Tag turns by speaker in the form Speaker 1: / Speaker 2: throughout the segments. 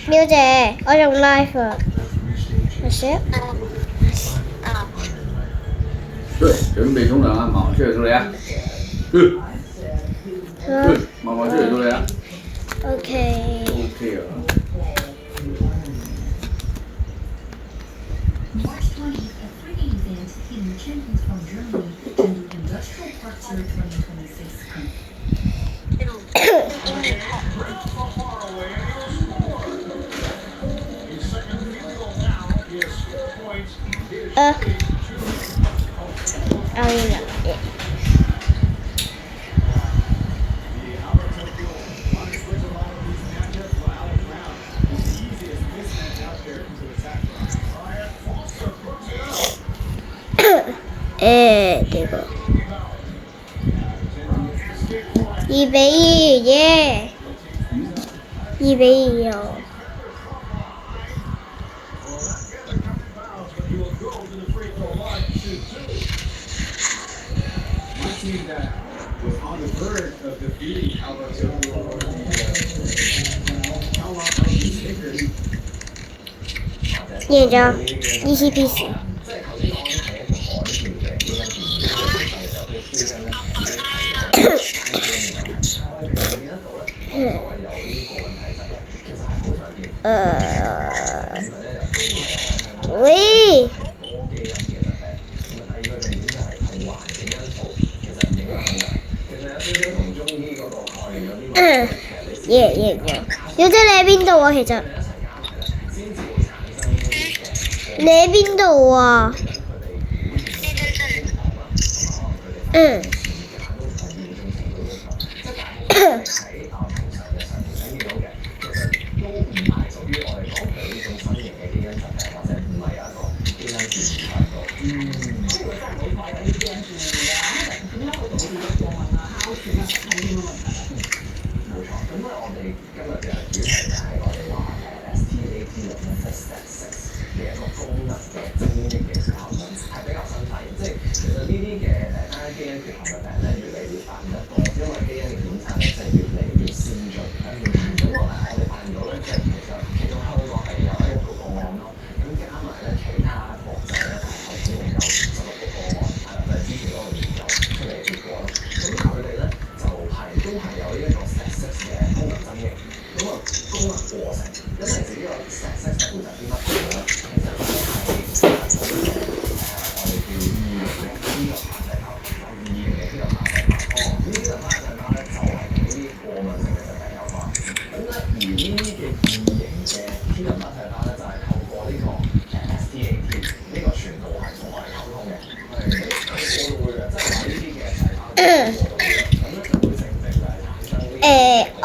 Speaker 1: 表姐，我用 live 啊。有事？
Speaker 2: 对，準備沖涼啊！媽媽出嚟到你啊！媽媽出嚟到你啊
Speaker 1: OK。！OK
Speaker 2: 啊！
Speaker 3: March 20th, a free event featuring champions from Germany in the Industrial Park Tour 2026.
Speaker 1: 這個2-2耶，2-2哦。贏咗，easy peasy。喂。贏咗。表姐你喺邊度啊？其實你喺邊度啊？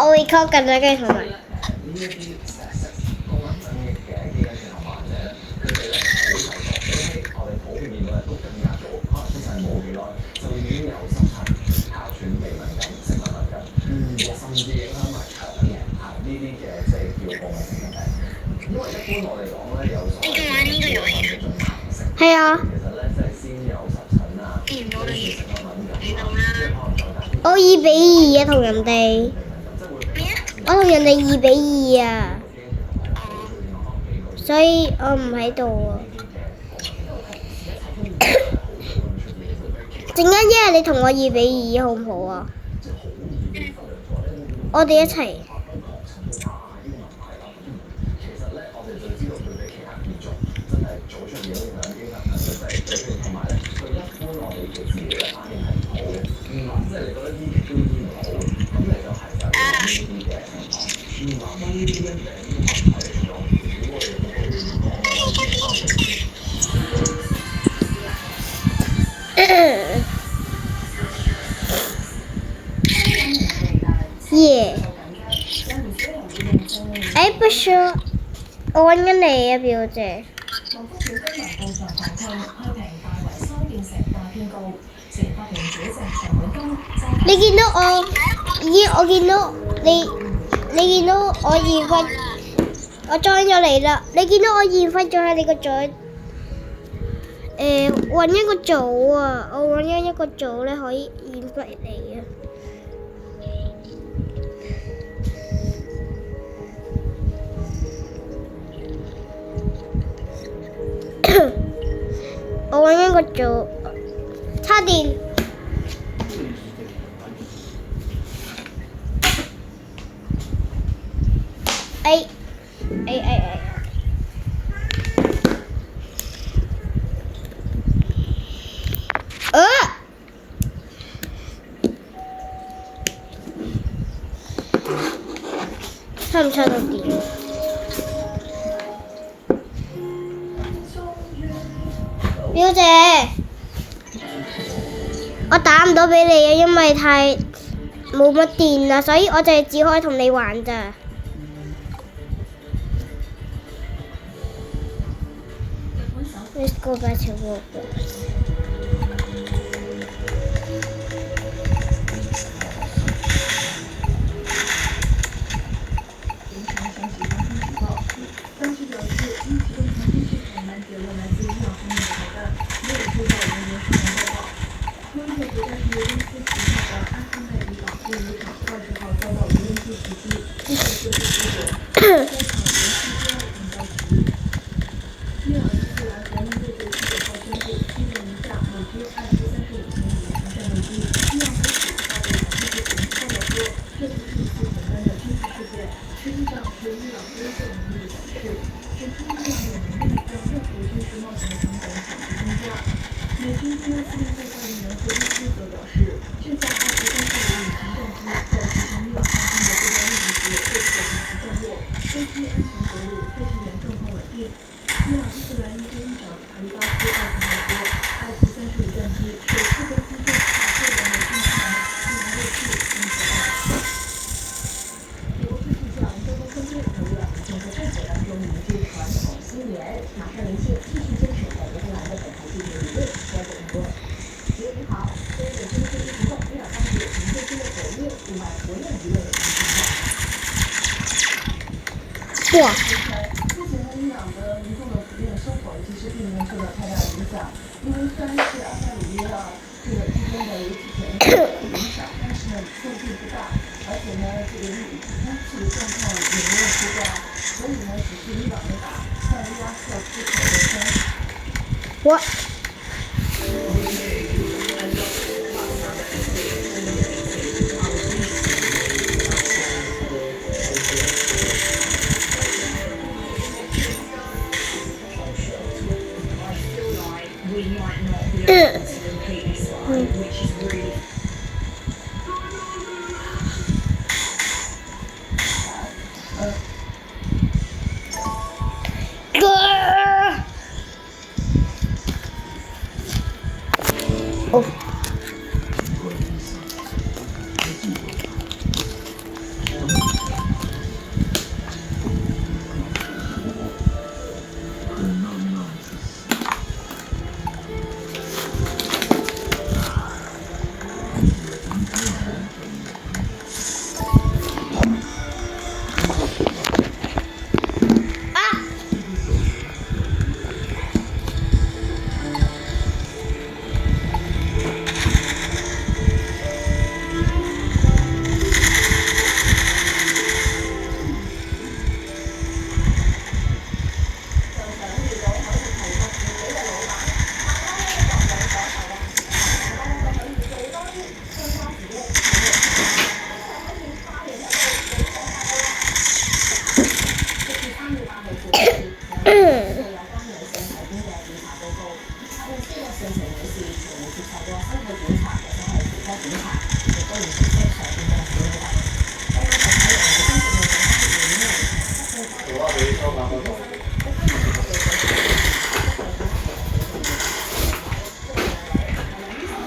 Speaker 1: 我會 call 緊啦，跟住同埋。係啊。我2-2啊，同人哋。我同人哋2-2啊，所以我唔喺度啊。陣間一係你同我2-2好唔好啊？我哋一齊。耶！不錯，我揾緊你啊，表姐。你見到我？我見到你，你見到我2分，我 join 咗你啦。你見到我2分咗喺你個組？揾一個組啊！我揾緊一個組咧，可以invite你啊。個做插電。哎。差唔差到電？表姐，我打唔到俾你啊，因為太冇乜電啦，所以我就只可以同你玩咋。Let's go back to Roblox. 哇！我。哦。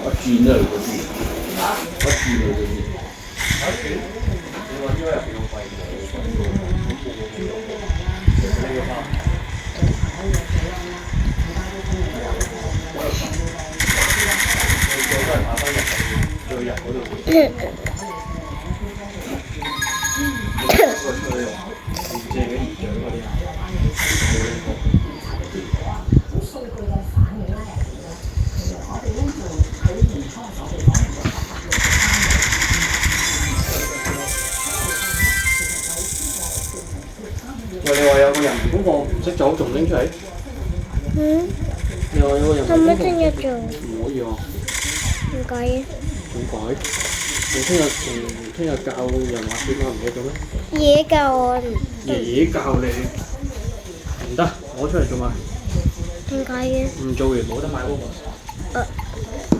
Speaker 2: 我轉咗佢嗰啲，我轉佢嗰啲。你話因為入邊好貴
Speaker 4: 喂，你話有個人嗰個唔識走，仲拎出嚟？
Speaker 1: 嗯。
Speaker 4: 你話有個人
Speaker 1: 可唔可以聽日做？
Speaker 4: 唔可以啊？
Speaker 1: 唔解嘅。
Speaker 4: 點解？你聽日教人滑雪嘛？唔記得咗咩？
Speaker 1: 嘢教我唔
Speaker 4: 爺爺教你唔得，攞出嚟做咩？
Speaker 1: 點解嘅？
Speaker 4: 唔做完冇得買喎。